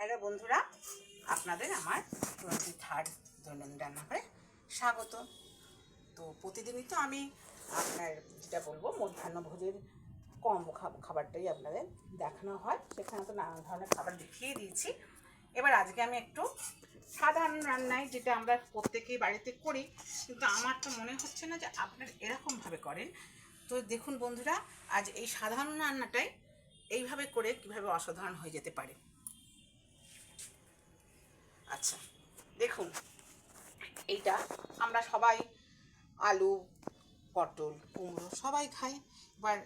Hello বন্ধুরা, আপনাদের আমার 23rd দৈনন্দিন রান্নাঘরে স্বাগত। তো প্রতিদিনই তো আমি আপনার যেটা বলবো মধ্যাহ্নভোজের কম্বো খাবারটাই আপনাদের দেখানো হয়, সেখানে তো নানা ধরনের খাবার দেখিয়ে দিয়েছি। এবার আজকে আমি একটু সাধারণ রান্নায়, যেটা আমরা প্রত্যেকেই বাড়িতে করি, কিন্তু আমার তো মনে হচ্ছে না যে আপনারা এরকমভাবে করেন। তো দেখুন বন্ধুরা, আজ এই সাধারণ রান্নাটাই এইভাবে করে কিভাবে অসাধারণ হয়ে যেতে পারে। আচ্ছা দেখুন, এইটা আমরা সবাই আলু, পটল, কুমড়ো সবাই খাই। এবার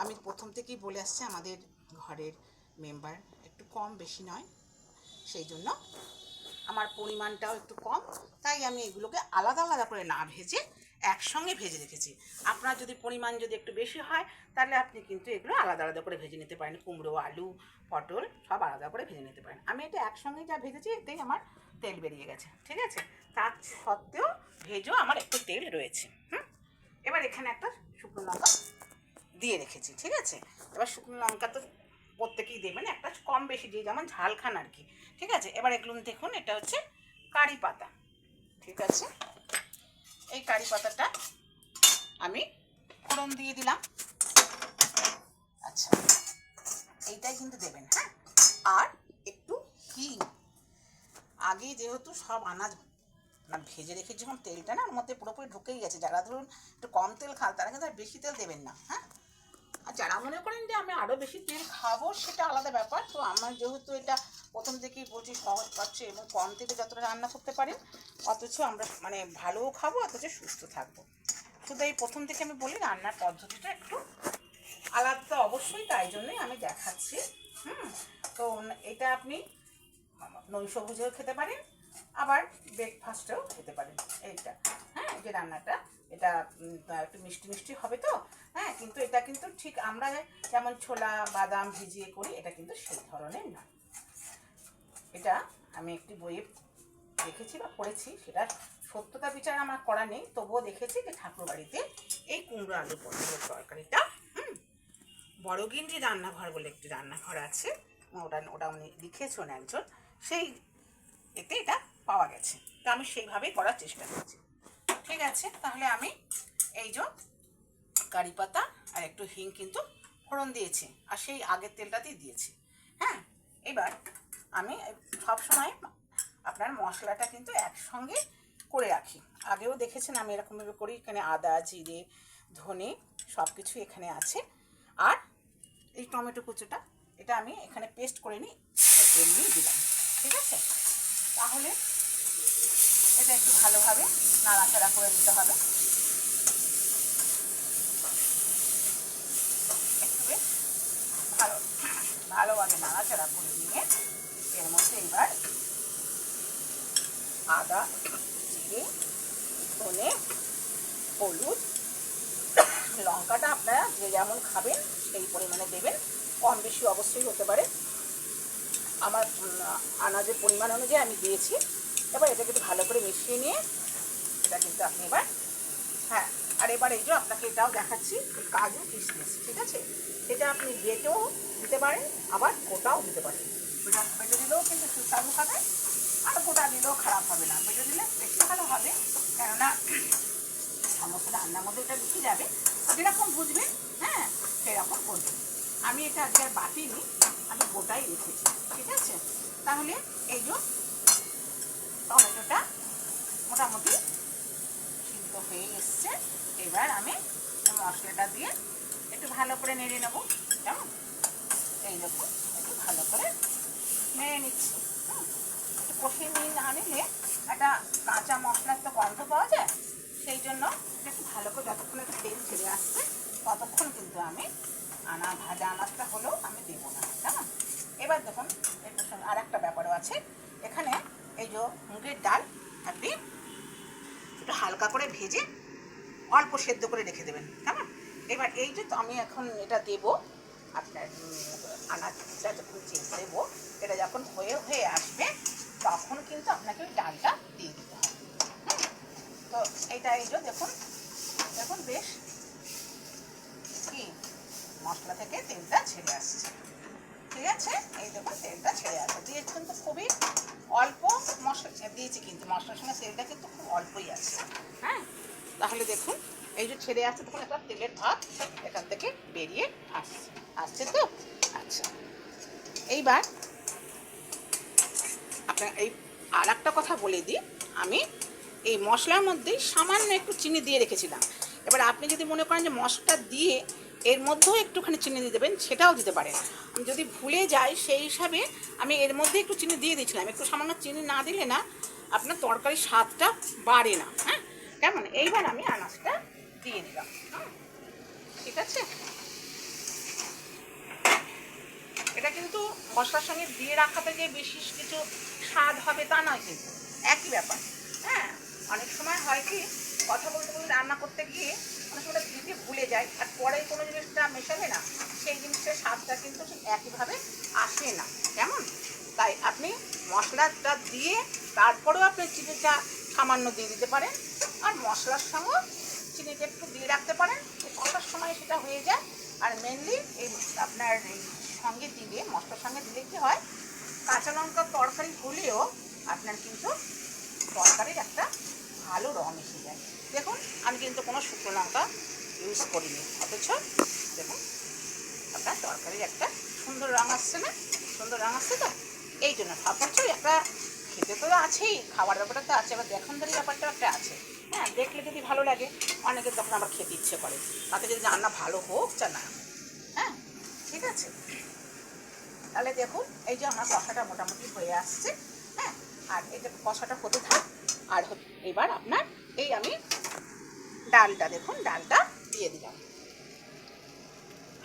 আমি প্রথম থেকেই বলে আসছি, আমাদের ঘরের মেম্বার একটু কম বেশি নয়, সেই জন্য আমার পরিমাণটাও একটু কম, তাই আমি এগুলোকে আলাদা আলাদা করে না ভেজে একসঙ্গে ভেজে রেখেছি। আপনার যদি পরিমাণ যদি একটু বেশি হয়, তাহলে আপনি কিন্তু এগুলো আলাদা আলাদা করে ভেজে নিতে পারেন। কুমড়ো, আলু, পটল সব আলাদা করে ভেজে নিতে পারেন। আমি এটা একসঙ্গে যা ভেজেছি, এতেই আমার তেল বেরিয়ে গেছে, ঠিক আছে। তার সত্ত্বেও ভেজেও আমার একটু তেল রয়েছে। এবার এখানে একটা শুকনো লঙ্কা দিয়ে রেখেছি, ঠিক আছে। এবার শুকনো লঙ্কা তো প্রত্যেকেই দেবেন, একটা কম বেশি দিয়ে যেমন ঝাল খান আর কি, ঠিক আছে। এবার এগুলো দেখুন, এটা হচ্ছে কারি পাতা, ঠিক আছে। এই কারি পাতাটা আমি ফোড়ন দিয়ে দিলাম। আচ্ছা, এইটাই কিন্তু দেবেন, হ্যাঁ। আর একটু হিং, আগে যেহেতু সব আনাজ ভেজে রেখে যখন তেলটা না ওর মধ্যে পুরোপুরি ঢুকেই গেছে, যারা ধরুন একটু কম তেল খান তারা কিন্তু আর বেশি তেল দেবেন না, হ্যাঁ। আর যারা মনে করেন যে আমি আরও বেশি তেল খাবো, সেটা আলাদা ব্যাপার। তো আমার যেহেতু এটা প্রথম থেকেই বলছি সহজ পাচ্ছে এবং কম তেলে যতটা রান্না করতে পারেন, অথচ আমরা মানে ভালোও খাবো, অথচ সুস্থ থাকবো। শুধু এই প্রথম থেকে আমি বলি রান্নার পদ্ধতিটা একটু আলাদা অবশ্যই, তাই জন্যই আমি দেখাচ্ছি। তো এটা আপনি নৈশভোজেও খেতে পারেন, আবার ব্রেকফাস্টেও খেতে পারেন এইটা, হ্যাঁ। এই যে রান্নাটা, এটা একটু মিষ্টি মিষ্টি হবে তো, হ্যাঁ। কিন্তু এটা কিন্তু ঠিক আমরা যেমন ছোলা বাদাম ভিজিয়ে করি, এটা কিন্তু সেই ধরনের না। এটা আমি একটি বইয়ে দেখেছি বা পড়েছি, সেটা সত্যতা বিচার আমার করা নেই, তবুও দেখেছি যে ঠাকুর বাড়িতে এই কুমড়ো আলু পটলের তরকারিটা বড়গিন্ডি রান্নাঘর বলে একটি রান্নাঘর আছে, ওটা উনি লিখেছেন একজন, সেই এতে এটা পাওয়া গেছে। তো আমি সেইভাবেই করার চেষ্টা করছি, ঠিক আছে। তাহলে আমি এই যে কারি পাতা আর একটু হিং কিন্তু ফোড়ন দিয়েছি, আর সেই আগের তেলটাতেই দিয়েছি, হ্যাঁ। এবার আমি সবসময় আপনার মশলাটা কিন্তু একসঙ্গে করে রাখি, আগেও দেখেছেন আমি এরকমভাবে করি। এখানে আদা, জিরে, ধনে সব কিছু এখানে আছে। আর এই টমেটো কুচোটা, এটা আমি এখানে পেস্ট করে নিই, এমনি দিলাম, ঠিক আছে। তাহলে এটা একটু ভালোভাবে নাড়াচাড়া করে দিতে হবে, একটু বেশ ভালোভাবে নাড়াচাড়া করে নিয়ে এর মধ্যে এবার আদা, জিরে, ধনে, হলুদ, লঙ্কাটা আপনারা যে যেমন খাবেন সেই পরিমাণে দেবেন, কম বেশি অবশ্যই হতে পারে। আমার আনাজের পরিমাণ অনুযায়ী আমি দিয়েছি। এবার এটাকে একটু ভালো করে মিশিয়ে নিয়ে এটা কিন্তু আপনি এবার, হ্যাঁ। আর এবার এই যে আপনাকে এটাও দেখাচ্ছি, কাজু কিশমিশ, ঠিক আছে। সেটা আপনি বেটেও দিতে পারেন, আবার গোটাও দিতে পারেন। বেটে দিলেও কিন্তু সুস্বাদু হবে, আর গোটা দিলেও খারাপ হবে না। বেটে দিলে বেশি ভালো হবে, কেননা সমস্ত রান্নার মধ্যে এটা বেশি যাবে। যেরকম বুঝবেন, হ্যাঁ, সেরকম করবেন। আমি এটা আজকে আর বাটিনি, আমি গোটাই রেখেছি, ঠিক আছে। তাহলে এই যে টমেটোটা মোটামুটি সিদ্ধ হয়ে এসছে। এবার আমি মশলাটা দিয়ে একটু ভালো করে নেড়ে নেবো, কেমন এই রকম একটু ভালো করে নেড়ে নিচ্ছি। একটু কষিয়ে নিয়ে না নিলে একটা কাঁচা মশলার তো গন্ধ পাওয়া যায়, সেই জন্য একটু ভালো করে যতক্ষণ একটু তেল ছেড়ে আসছে ততক্ষণ কিন্তু আমি ভাজা আনাজটা হলেও আমি দেবো না, কেমন। এবার দেখুন এটার সঙ্গে আর একটা ব্যাপারও আছে, এখানে এই যে মুগের ডাল আপনি একটু হালকা করে ভেজে অল্প সেদ্ধ করে রেখে দেবেন, কেমন। এবার এই যে আমি এখন এটা দেবো, আপনার আনাজটা যখন দেবো, এটা যখন হয়ে হয়ে আসবে তখন কিন্তু আপনাকে ওই ডালটা দিয়ে দিতে হবে। তো এইটা এই যে দেখুন দেখুন বেশ কি মশলা থেকে তেলটা ছেড়ে আসছে, ঠিক আছে। এই দেখুন তেলটা ছেড়ে আসছে, দিয়ে কিন্তু খুব ছেড়ে আসছে, তখন একটা তেলের ভাব এখান থেকে বেরিয়ে আসছে তো। আচ্ছা, এইবার আপনার এই আর একটা কথা বলে দিই, আমি এই মশলার মধ্যেই সামান্য একটু চিনি দিয়ে রেখেছিলাম। এবার আপনি যদি মনে করেন যে মশলাটা দিয়ে এর মধ্যেও একটুখানি চিনি দিয়ে দেবেন, সেটাও দিতে পারেন। আমি যদি ভুলে যাই সেই হিসাবে আমি এর মধ্যে একটু চিনি দিয়ে দিয়েছিলাম। একটু সামান্য চিনি না দিলে না আপনার তরকারির স্বাদটা বাড়ে না। হ্যাঁ, কেমন? এইবার আমি আনাজটা দিয়ে দিলাম। ঠিক আছে, এটা কিন্তু মশলার সঙ্গে দিয়ে রাখাতে যে বিশেষ কিছু স্বাদ হবে তা নয়, কিন্তু একই ব্যাপার। হ্যাঁ, অনেক সময় হয় কি, কথা বলতে বলতে রান্না করতে গিয়ে অনেক সময় দিতে ভুলে যায়, আর পরে কোনো জিনিসটা মেশাবে না, সেই জিনিসটার স্বাদটা কিন্তু ঠিক একইভাবে আসে না। কেমন? তাই আপনি মশলাটা দিয়ে তারপরেও আপনি চিনিটা সামান্য দিয়ে দিতে পারেন, আর মশলার সঙ্গে চিনিটা একটু দিয়ে রাখতে পারেন, কষার সময় সেটা হয়ে যায়। আর মেনলি এই আপনার এই সঙ্গে দিলে, মশলার সঙ্গে দিলে কী হয়, কাঁচা লঙ্কার তরকারি হলেও আপনার কিন্তু তরকারির একটা ভালো রং এসে যায়। দেখুন, আমি কিন্তু কোনো শুকনো লঙ্কা ইউজ করিনি, অথচ দেখুন আপনার তরকারির একটা সুন্দর রং আসছে না? সুন্দর রং আসছে তো। এই জন্য ভাবছি একটা খেতে তো আছেই, খাবার ব্যাপারটা তো আছে, আবার দেখনদারি ব্যাপারটা একটা আছে। হ্যাঁ, দেখলে যদি ভালো লাগে, অনেকের তখন আবার খেতে ইচ্ছে করে, তাতে যদি রান্না ভালো হোক চা না। হ্যাঁ, ঠিক আছে। তাহলে দেখুন, এই যে আমার কষাটা মোটামুটি হয়ে আসছে। হ্যাঁ, আর এই যে কষাটা হতে থাক। আর এবার আপনার এই আমি ডালটা, দেখুন ডালটা দিয়ে দিলাম।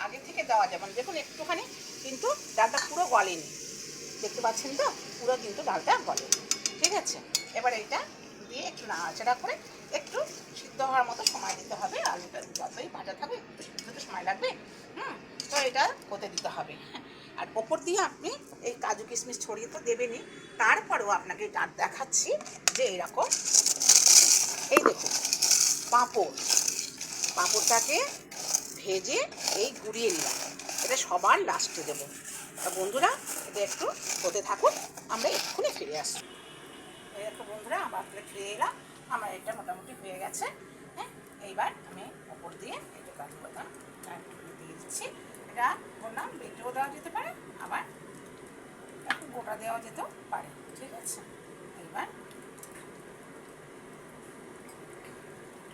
আগে থেকে দেওয়া যাবে না, দেখুন একটুখানি কিন্তু ডালটা পুরো গলেনি, দেখতে পাচ্ছেন তো, পুরো কিন্তু ডালটা গলেনি। ঠিক আছে, এবার এইটা দিয়ে একটু নাড়াচাড়া করে একটু সিদ্ধ হওয়ার মতো সময় দিতে হবে। আলুটা যতই ভাজা থাকবে একটু সিদ্ধ হতে সময় লাগবে। তো এটা হতে দিতে হবে। আর ওপর দিয়ে আপনি এই কাজু কিশমিশ ছড়িয়ে তো দেবেনই, তারপরেও আপনাকে দেখাচ্ছি যে এরকম, এই দেখুন পাঁপড়টাকে ভেজে এই গুঁড়িয়ে নিলাম, এটা সবার লাস্টে দেবো। তা বন্ধুরা, এটা একটু হতে থাকুন, আমরা এক্ষুনি ফিরে আসি। দেখো বন্ধুরা, আবার ফিরে এলাম, আমার এটা মোটামুটি হয়ে গেছে। হ্যাঁ, এইবার আমি ওপর দিয়ে একটু কাজু বাদাম দিয়ে দিচ্ছি। এটা বললাম বেটেও দেওয়া যেতে পারে, আবার একটু গোটা দেওয়া যেতেও পারে। ঠিক আছে, এইবার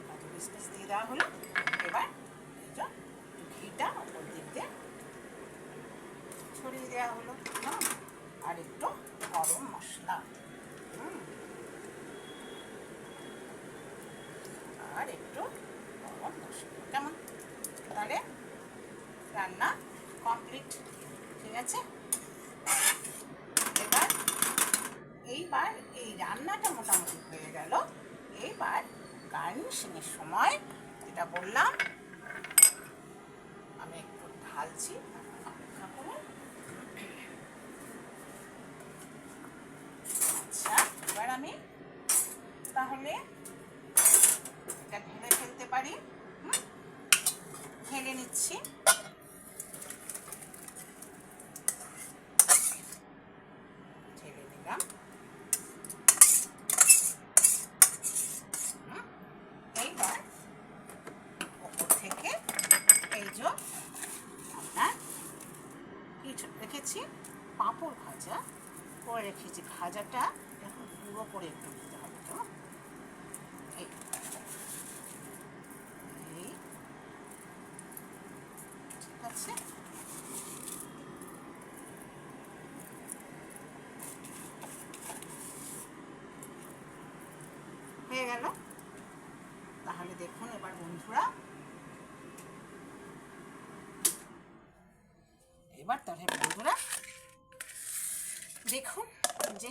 কাজু কিশমিশ দিয়ে দেওয়া হলো। এবার ঘিটা ওপর দিক দিয়ে ছড়িয়ে দেওয়া হলো। আর একটু গরম মশলা, আর একটু গরম মশলা। কেমন? তাহলে রান্না কমপ্লিট। ঠিক আছে, এইবার এই রান্নাটা মোটামুটি হয়ে গেল। এইবার গার্নিশিংয়ের সময় যেটা বললাম, আমি একটু ঢালছি, অপেক্ষা করুন। আচ্ছা, এবার আমি তাহলে এটা ঢেলে ফেলতে পারি। ঢেলে নিচ্ছি। ঢেলে দিলাম। এইবার ওপর থেকে এই যে আপনার কিছু রেখেছি, পাঁপড় ভাজা করে রেখেছি, ভাজাটা এখন গুঁড়ো করে একটু দিতে হবে। তো এই ঠিক আছে, হয়ে গেল। তাহলে দেখুন এবার বন্ধুরা, দেখুন যে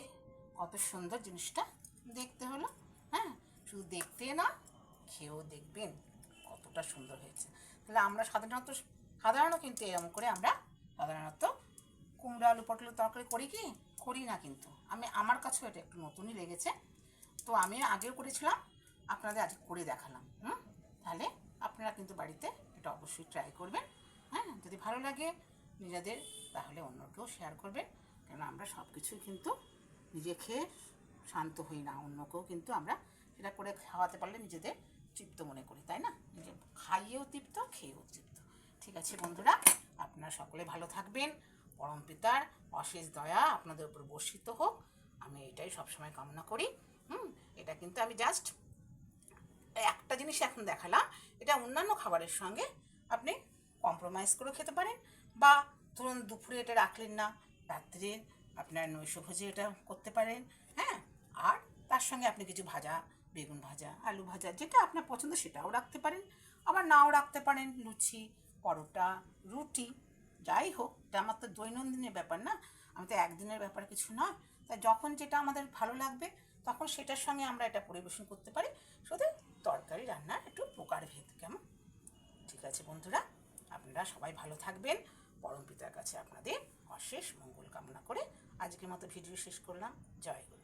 কত সুন্দর জিনিসটা দেখতে হলো। হ্যাঁ, শুধু দেখতে না, খেয়েও দেখবেন কতটা সুন্দর হয়েছে। তাহলে আমরা সাধারণত কিন্তু এরকম করে আমরা সাধারণত কুমড়ো আলু পটলের তরকারি করি না, কিন্তু আমার কাছেও এটা একটু নতুনই লেগেছে। তো আমি আগেও করেছিলাম, আপনাদের আজকে করে দেখালাম। তাহলে আপনারা কিন্তু বাড়িতে এটা অবশ্যই ট্রাই করবেন। হ্যাঁ, যদি ভালো লাগে নিজেদের, তাহলে অন্যকেও শেয়ার করবেন। কেন আমরা সব কিছুই কিন্তু নিজে খেয়ে শান্ত হই না, অন্যকেও কিন্তু আমরা সেটা করে খাওয়াতে পারলে নিজেদের তৃপ্ত মনে করি, তাই না? যে খাইয়েও তৃপ্ত, খেয়েও তৃপ্ত। ঠিক আছে বন্ধুরা, আপনারা সকলে ভালো থাকবেন। পরম পিতার অশেষ দয়া আপনাদের উপর বর্ষিত হোক, আমি এটাই সবসময় কামনা করি। এটা কিন্তু আমি জাস্ট একটা জিনিস এখন দেখালাম। এটা অন্যান্য খাবারের সঙ্গে আপনি কম্প্রোমাইজ করে খেতে পারেন, বা ধরুন দুপুরে এটা রাখলেন না, রাত্রে আপনার নৈশভোজে এটা করতে পারেন। হ্যাঁ, আর তার সঙ্গে আপনি কিছু ভাজা, বেগুন ভাজা, আলু ভাজা, যেটা আপনার পছন্দ সেটাও রাখতে পারেন, আবার নাও রাখতে পারেন। লুচি, পরোটা, রুটি, যাই হোক, এটা আমার তো দৈনন্দিনের ব্যাপার না, আমি তো একদিনের ব্যাপার কিছু নয়। তাই যখন যেটা আমাদের ভালো লাগবে তখন সেটার সঙ্গে আমরা এটা পরিবেশন করতে পারি। শুধু তরকারি রান্নার একটু প্রকারভেদ, কেমন? ঠিক আছে বন্ধুরা, আপনারা সবাই ভালো থাকবেন। পরম পিতার কাছে আপনাদের অশেষ মঙ্গল কামনা করে আজকের মতো ভিডিও শেষ করলাম। জয় গুরু।